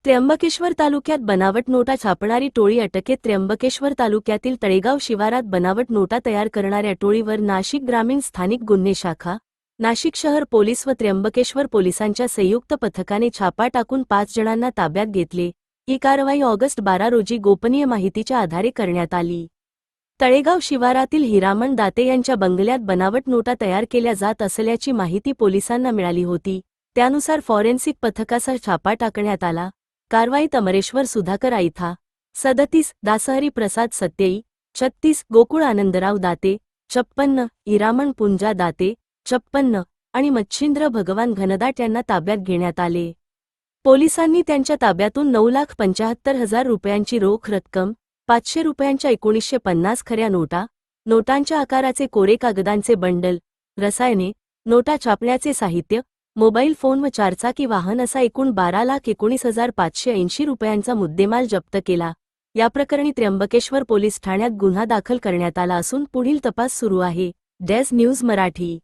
त्र्यंबकेश्वर तालुक्यात बनावट नोटा छापणारी टोळी अटकेत. त्र्यंबकेश्वर तालुक्यातील तळेगाव शिवारात बनावट नोटा तयार करणाऱ्या टोळीवर नाशिक ग्रामीण स्थानिक गुन्हे शाखा, नाशिक शहर पोलीस व त्र्यंबकेश्वर पोलिसांच्या संयुक्त पथकाने छापा टाकून 5 जणांना ताब्यात घेतले. ही कारवाई ऑगस्ट 12 रोजी गोपनीय माहितीच्या आधारे करण्यात आली. तळेगाव शिवारातील हिरामण दाते यांच्या बंगल्यात बनावट नोटा तयार केल्या जात असल्याची माहिती पोलिसांना मिळाली होती. त्यानुसार फॉरेन्सिक पथकासह छापा टाकण्यात आला. कारवाईत अमरेश्वर सुधाकर आईथा 37, दासहरी प्रसाद सत्यई 36, गोकुळ आनंदराव दाते 56, हिरामण पुंजा दाते 56 आणि मच्छिंद्र भगवान घनदाट यांना ताब्यात घेण्यात आले. पोलिसांनी त्यांच्या ताब्यातून 9,75,000 रुपयांची रोख रक्कम, 500 रुपयांच्या 1950 खऱ्या नोटा, नोटांच्या आकाराचे कोरे कागदांचे बंडल, रसायने, नोटा छापण्याचे साहित्य, मोबाईल फोन व चारचाकी वाहन असा एकूण 12,19,580 रुपयांचा मुद्देमाल जप्त केला. या प्रकरणी त्र्यंबकेश्वर पोलीस ठाण्यात गुन्हा दाखल करण्यात आला असून पुढील तपास सुरू आहे. Desk news Marathi.